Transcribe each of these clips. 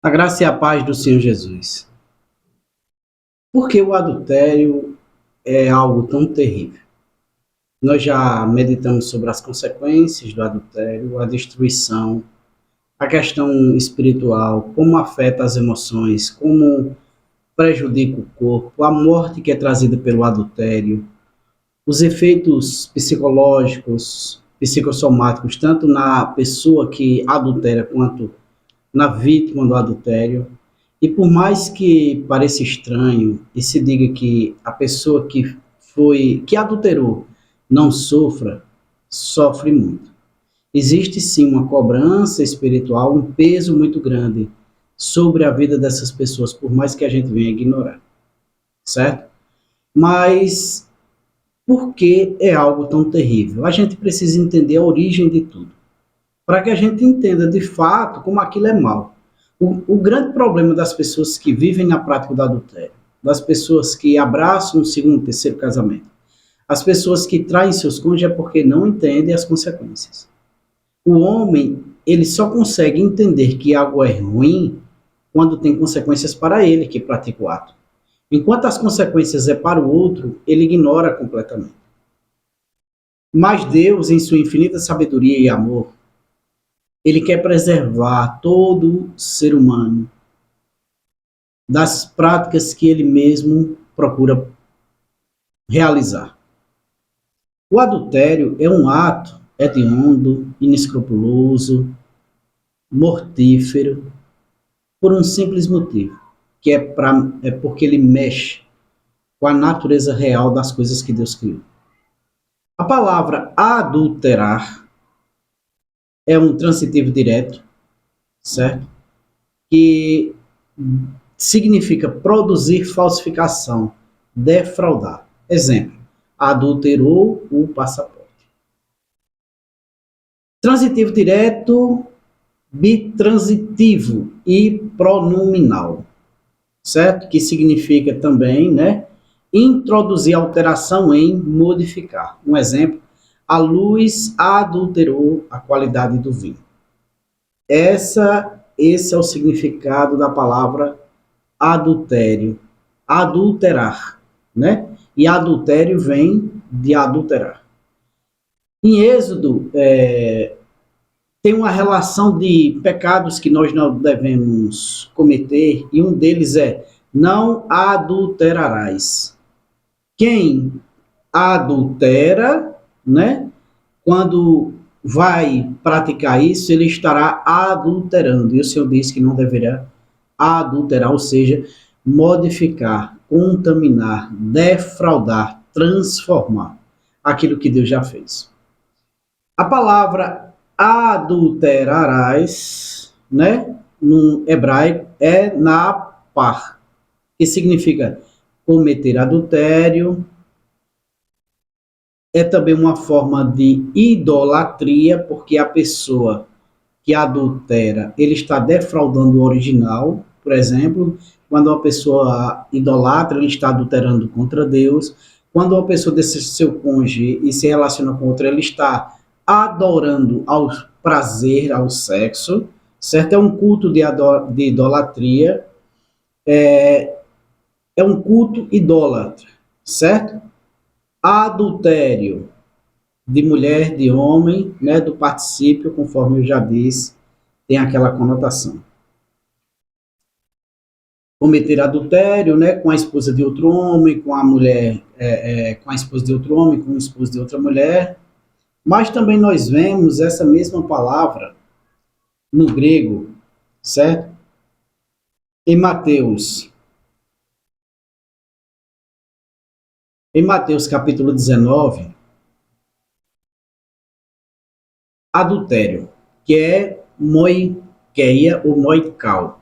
A graça e a paz do Senhor Jesus. Por que o adultério é algo tão terrível? Nós já meditamos sobre as consequências do adultério, a destruição, a questão espiritual, como afeta as emoções, como prejudica o corpo, a morte que é trazida pelo adultério, os efeitos psicológicos, psicossomáticos, tanto na pessoa que adultera quanto na vítima do adultério. E por mais que pareça estranho e se diga que a pessoa que adulterou não sofra, sofre muito. Existe sim uma cobrança espiritual, um peso muito grande sobre a vida dessas pessoas, por mais que a gente venha ignorar, certo? Mas por que é algo tão terrível? A gente precisa entender a origem de tudo, para que a gente entenda de fato como aquilo é mal. O grande problema das pessoas que vivem na prática do adultério, das pessoas que abraçam o segundo, terceiro casamento, as pessoas que traem seus cônjuges é porque não entendem as consequências. O homem, ele só consegue entender que algo é ruim quando tem consequências para ele que pratica o ato. Enquanto as consequências é para o outro, ele ignora completamente. Mas Deus, em sua infinita sabedoria e amor, ele quer preservar todo ser humano das práticas que ele mesmo procura realizar. O adultério é um ato hediondo, inescrupuloso, mortífero, por um simples motivo, que é porque ele mexe com a natureza real das coisas que Deus criou. A palavra adulterar é um transitivo direto, certo? Que significa produzir falsificação, defraudar. Exemplo, adulterou o passaporte. Transitivo direto, bitransitivo e pronominal, certo? Que significa também, né, introduzir alteração em modificar. Um exemplo, a luz adulterou a qualidade do vinho. Esse é o significado da palavra adultério, adulterar, né? E adultério vem de adulterar. Em Êxodo, tem uma relação de pecados que nós não devemos cometer, e um deles é não adulterarás. Quem adultera, né? Quando vai praticar isso, ele estará adulterando. E o Senhor diz que não deverá adulterar, ou seja, modificar, contaminar, defraudar, transformar aquilo que Deus já fez. A palavra adulterarás, né, no hebraico, é napar, que significa cometer adultério. É também uma forma de idolatria, porque a pessoa que adultera, ele está defraudando o original. Por exemplo, quando uma pessoa idolatra, ele está adulterando contra Deus. Quando uma pessoa desse seu cônjuge e se relaciona com outra, ele está adorando ao prazer, ao sexo, certo? É um culto de idolatria, é um culto idólatra, certo? Adultério de mulher, de homem, né, do particípio, conforme eu já disse, tem aquela conotação. Cometer adultério, né, com a esposa de outro homem, com a mulher, com a esposa de outro homem, com a esposa de outra mulher. Mas também nós vemos essa mesma palavra no grego, certo? Em Mateus. Em Mateus capítulo 19, adultério, que é moikeia ou moikal.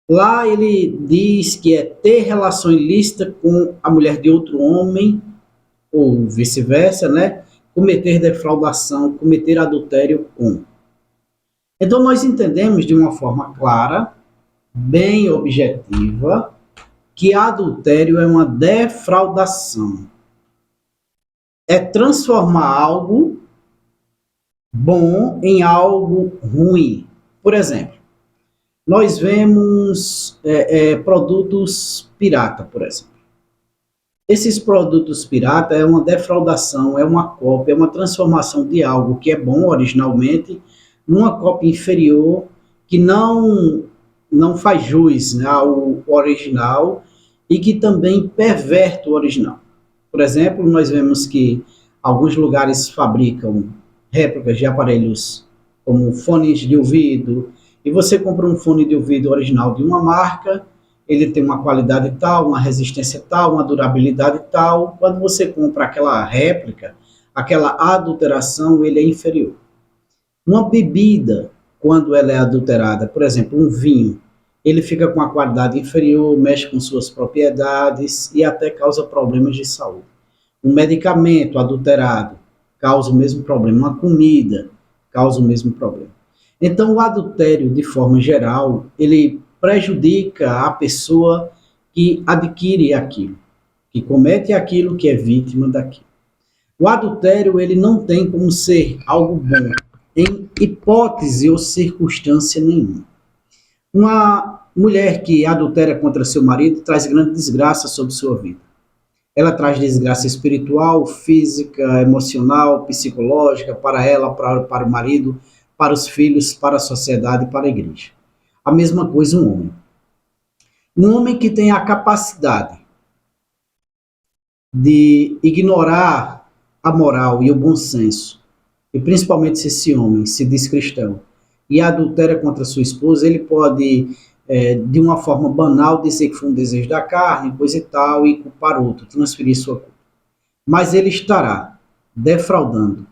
Lá ele diz que é ter relação ilícita com a mulher de outro homem, ou vice-versa, né? Cometer defraudação, cometer adultério com. Então nós entendemos de uma forma clara, bem objetiva, que adultério é uma defraudação. É transformar algo bom em algo ruim. Por exemplo, nós vemos produtos pirata, por exemplo. Esses produtos pirata é uma defraudação, é uma cópia, é uma transformação de algo que é bom originalmente numa cópia inferior que não faz jus, né, ao original e que também perverte o original. Por exemplo, nós vemos que alguns lugares fabricam réplicas de aparelhos como fones de ouvido, e você compra um fone de ouvido original de uma marca, ele tem uma qualidade tal, uma resistência tal, uma durabilidade tal. Quando você compra aquela réplica, aquela adulteração, ele é inferior. Uma bebida, quando ela é adulterada, por exemplo, um vinho, ele fica com a qualidade inferior, mexe com suas propriedades e até causa problemas de saúde. Um medicamento adulterado causa o mesmo problema, uma comida causa o mesmo problema. Então, o adultério, de forma geral, ele prejudica a pessoa que adquire aquilo, que comete aquilo, que é vítima daquilo. O adultério, ele não tem como ser algo bom, em hipótese ou circunstância nenhuma. Uma mulher que adultera contra seu marido traz grande desgraça sobre sua vida. Ela traz desgraça espiritual, física, emocional, psicológica para ela, para o marido, para os filhos, para a sociedade e para a igreja. A mesma coisa um homem. Um homem que tem a capacidade de ignorar a moral e o bom senso, e principalmente se esse homem se diz cristão e adultera contra sua esposa, ele pode, de uma forma banal, dizer que foi um desejo da carne, coisa e tal, e culpar outro, transferir sua culpa. Mas ele estará defraudando,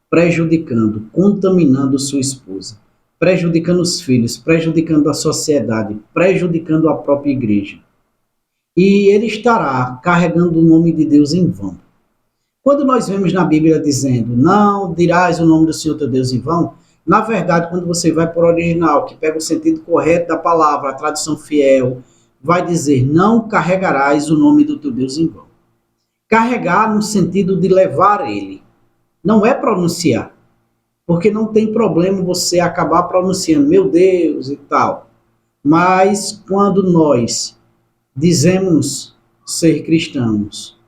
prejudicando, contaminando sua esposa, prejudicando os filhos, prejudicando a sociedade, prejudicando a própria igreja. E ele estará carregando o nome de Deus em vão. Quando nós vemos na Bíblia dizendo, não dirás o nome do Senhor teu Deus em vão, na verdade, quando você vai para o original, que pega o sentido correto da palavra, a tradução fiel, vai dizer, não carregarás o nome do teu Deus em vão. Carregar no sentido de levar ele. Não é pronunciar. Porque não tem problema você acabar pronunciando, meu Deus e tal. Mas quando nós dizemos ser cristãos,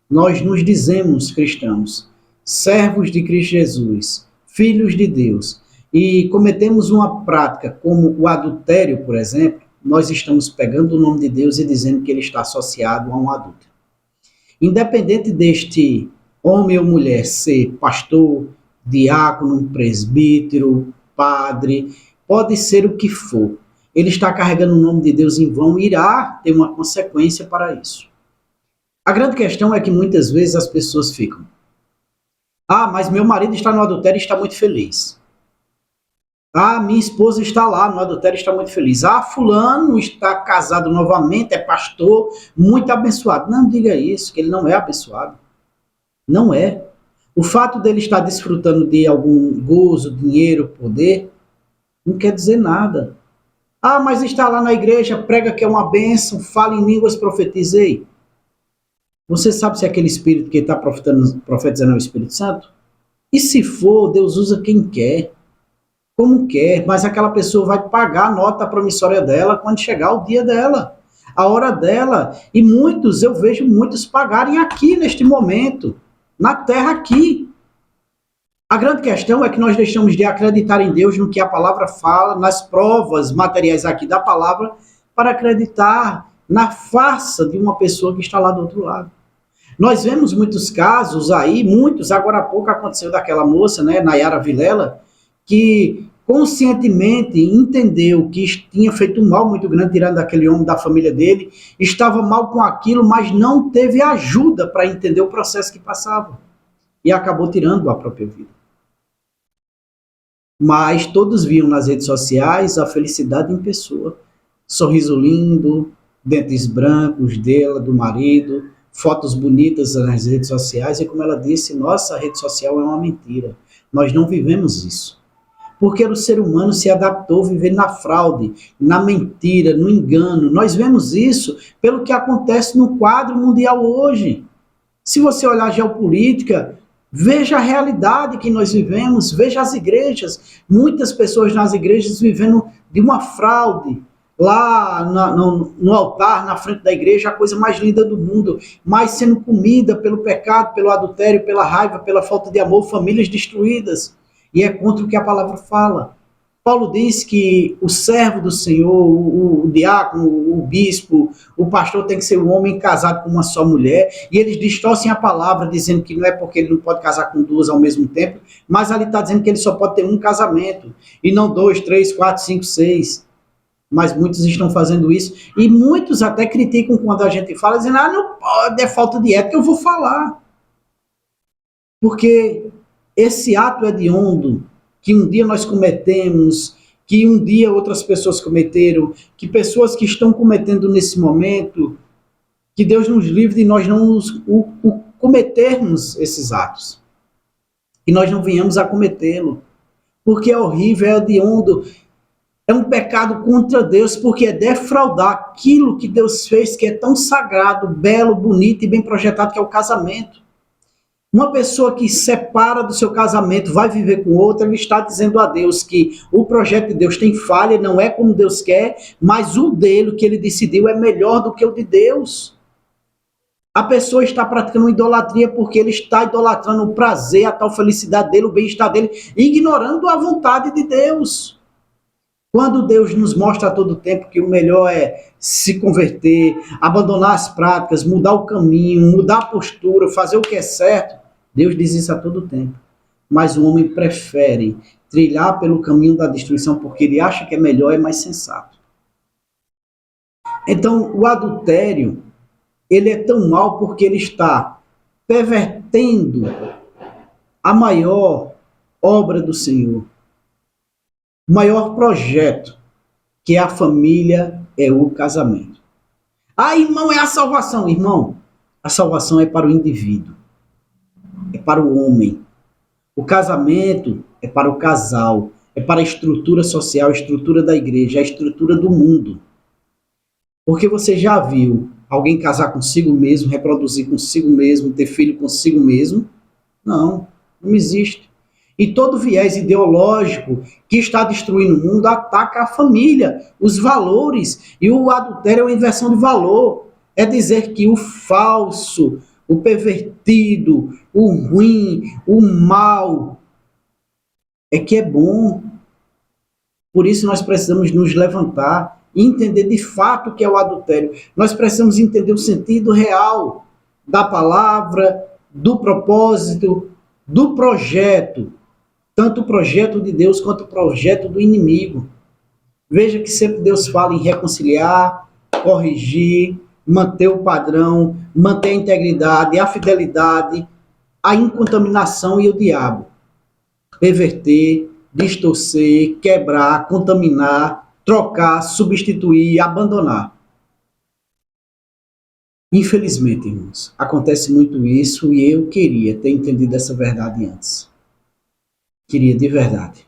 nós nos dizemos cristãos, servos de Cristo Jesus, filhos de Deus, e cometemos uma prática como o adultério, por exemplo, nós estamos pegando o nome de Deus e dizendo que ele está associado a um adúltero. Independente deste homem ou mulher ser pastor, diácono, presbítero, padre, pode ser o que for. Ele está carregando o nome de Deus em vão e irá ter uma consequência para isso. A grande questão é que muitas vezes as pessoas ficam, mas meu marido está no adultério e está muito feliz. Minha esposa está lá no adultério e está muito feliz. Fulano está casado novamente, é pastor, muito abençoado. Não diga isso, que ele não é abençoado. Não é. O fato dele estar desfrutando de algum gozo, dinheiro, poder, não quer dizer nada. Mas está lá na igreja, prega que é uma bênção, fala em línguas, profetizei. Você sabe se aquele espírito que está profetizando é o Espírito Santo? E se for, Deus usa quem quer, como quer, mas aquela pessoa vai pagar a nota promissória dela quando chegar o dia dela, a hora dela. E eu vejo muitos pagarem aqui neste momento, na terra aqui. A grande questão é que nós deixamos de acreditar em Deus no que a palavra fala, nas provas materiais aqui da palavra, para acreditar na farsa de uma pessoa que está lá do outro lado. Nós vemos muitos casos aí, agora há pouco aconteceu daquela moça, né, Nayara Vilela, que conscientemente entendeu que tinha feito um mal muito grande, tirando aquele homem da família dele, estava mal com aquilo, mas não teve ajuda para entender o processo que passava. E acabou tirando a própria vida. Mas todos viam nas redes sociais a felicidade em pessoa. Sorriso lindo, dentes brancos dela, do marido, fotos bonitas nas redes sociais, e como ela disse, nossa rede social é uma mentira. Nós não vivemos isso. Porque o ser humano se adaptou a viver na fraude, na mentira, no engano. Nós vemos isso pelo que acontece no quadro mundial hoje. Se você olhar a geopolítica, veja a realidade que nós vivemos, veja as igrejas. Muitas pessoas nas igrejas vivendo de uma fraude, lá no altar, na frente da igreja, a coisa mais linda do mundo, mas sendo comida pelo pecado, pelo adultério, pela raiva, pela falta de amor, famílias destruídas. E é contra o que a palavra fala. Paulo diz que o servo do Senhor, o diácono, o bispo, o pastor tem que ser um homem casado com uma só mulher, e eles distorcem a palavra, dizendo que não é porque ele não pode casar com duas ao mesmo tempo, mas ali está dizendo que ele só pode ter um casamento, e não dois, três, quatro, cinco, seis. Mas muitos estão fazendo isso, e muitos até criticam quando a gente fala, dizendo, não pode, é falta de ética, eu vou falar. Porque esse ato hediondo que um dia nós cometemos, que um dia outras pessoas cometeram, que pessoas que estão cometendo nesse momento, que Deus nos livre de nós não cometermos esses atos. Que nós não venhamos a cometê-lo. Porque é horrível, é hediondo, é um pecado contra Deus, porque é defraudar aquilo que Deus fez, que é tão sagrado, belo, bonito e bem projetado, que é o casamento. Uma pessoa que separa do seu casamento, vai viver com outra, ele está dizendo a Deus que o projeto de Deus tem falha, não é como Deus quer, mas o dele, que ele decidiu, é melhor do que o de Deus. A pessoa está praticando idolatria porque ele está idolatrando o prazer, a tal felicidade dele, o bem-estar dele, ignorando a vontade de Deus. Quando Deus nos mostra a todo tempo que o melhor é se converter, abandonar as práticas, mudar o caminho, mudar a postura, fazer o que é certo, Deus diz isso a todo tempo. Mas o homem prefere trilhar pelo caminho da destruição porque ele acha que é melhor, é mais sensato. Então, o adultério, ele é tão mau porque ele está pervertendo a maior obra do Senhor. O maior projeto, que é a família, é o casamento. Irmão, é a salvação. Irmão, a salvação é para o indivíduo, é para o homem. O casamento é para o casal, é para a estrutura social, a estrutura da igreja, a estrutura do mundo. Porque você já viu alguém casar consigo mesmo, reproduzir consigo mesmo, ter filho consigo mesmo? Não, não existe. E todo viés ideológico que está destruindo o mundo ataca a família, os valores. E o adultério é uma inversão de valor. É dizer que o falso, o pervertido, o ruim, o mal, é que é bom. Por isso nós precisamos nos levantar e entender de fato o que é o adultério. Nós precisamos entender o sentido real da palavra, do propósito, do projeto. Tanto o projeto de Deus quanto o projeto do inimigo. Veja que sempre Deus fala em reconciliar, corrigir, manter o padrão, manter a integridade, a fidelidade, a incontaminação e o diabo. Perverter, distorcer, quebrar, contaminar, trocar, substituir, abandonar. Infelizmente, irmãos, acontece muito isso e eu queria ter entendido essa verdade antes. Queria de verdade.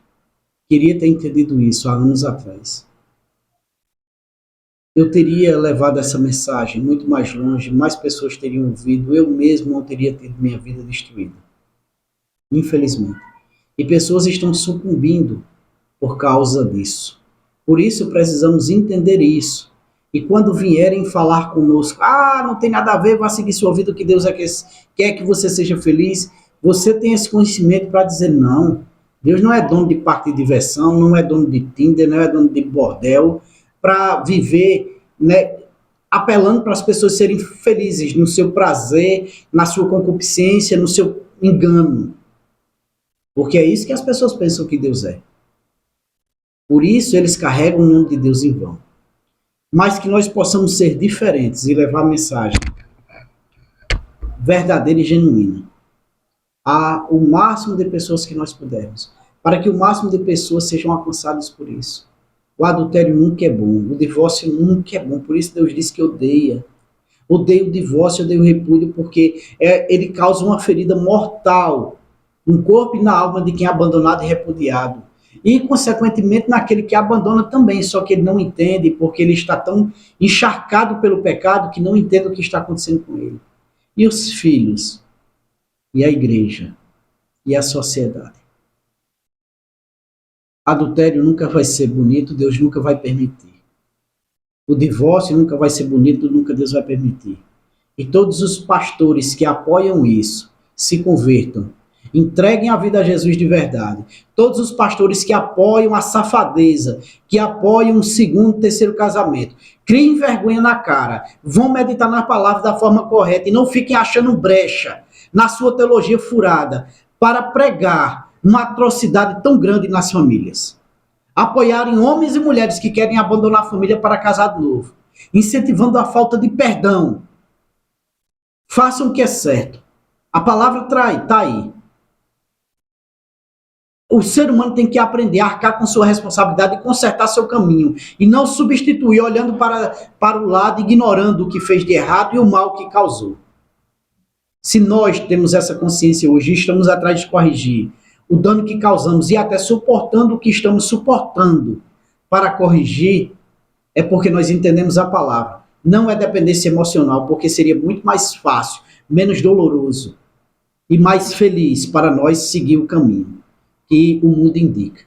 Queria ter entendido isso há anos atrás. Eu teria levado essa mensagem muito mais longe, mais pessoas teriam ouvido, eu mesmo não teria tido minha vida destruída. Infelizmente. E pessoas estão sucumbindo por causa disso. Por isso precisamos entender isso. E quando vierem falar conosco, não tem nada a ver, vá seguir sua vida, que Deus quer que você seja feliz, você tem esse conhecimento para dizer não. Deus não é dono de parque de diversão, não é dono de Tinder, não é dono de bordel, para viver, né, apelando para as pessoas serem felizes no seu prazer, na sua concupiscência, no seu engano. Porque é isso que as pessoas pensam que Deus é. Por isso eles carregam o nome de Deus em vão. Mas que nós possamos ser diferentes e levar a mensagem verdadeira e genuína o máximo de pessoas que nós pudermos, para que o máximo de pessoas sejam alcançadas por isso. O adultério nunca é bom, o divórcio nunca é bom, por isso Deus diz que odeia. Odeia o divórcio, odeia o repúdio, porque ele causa uma ferida mortal no corpo e na alma de quem é abandonado e repudiado. E, consequentemente, naquele que abandona também, só que ele não entende, porque ele está tão encharcado pelo pecado que não entende o que está acontecendo com ele. E os filhos? E a igreja, e a sociedade. Adultério nunca vai ser bonito, Deus nunca vai permitir. O divórcio nunca vai ser bonito, nunca Deus vai permitir. E todos os pastores que apoiam isso, se convertam, entreguem a vida a Jesus de verdade. Todos os pastores que apoiam a safadeza, que apoiam o segundo, terceiro casamento, criem vergonha na cara, vão meditar na palavra da forma correta e não fiquem achando brecha na sua teologia furada para pregar uma atrocidade tão grande nas famílias. Apoiarem homens e mulheres que querem abandonar a família para casar de novo, incentivando a falta de perdão. Façam o que é certo. A palavra está aí. O ser humano tem que aprender a arcar com sua responsabilidade e consertar seu caminho. E não substituir olhando para o lado, ignorando o que fez de errado e o mal que causou. Se nós temos essa consciência hoje, estamos atrás de corrigir o dano que causamos e até suportando o que estamos suportando para corrigir, é porque nós entendemos a palavra. Não é dependência emocional, porque seria muito mais fácil, menos doloroso e mais feliz para nós seguir o caminho que o mundo indica.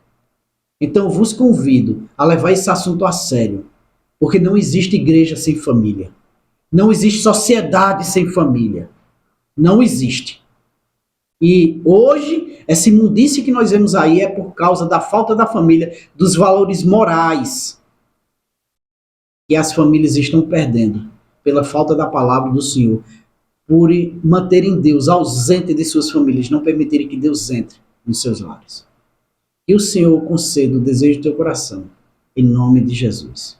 Então, vos convido a levar esse assunto a sério, porque não existe igreja sem família. Não existe sociedade sem família. Não existe. E hoje, essa imundície que nós vemos aí é por causa da falta da família, dos valores morais que as famílias estão perdendo pela falta da palavra do Senhor, por manterem Deus ausente de suas famílias, não permitirem que Deus entre nos seus lares. Que o Senhor conceda o desejo do teu coração, em nome de Jesus.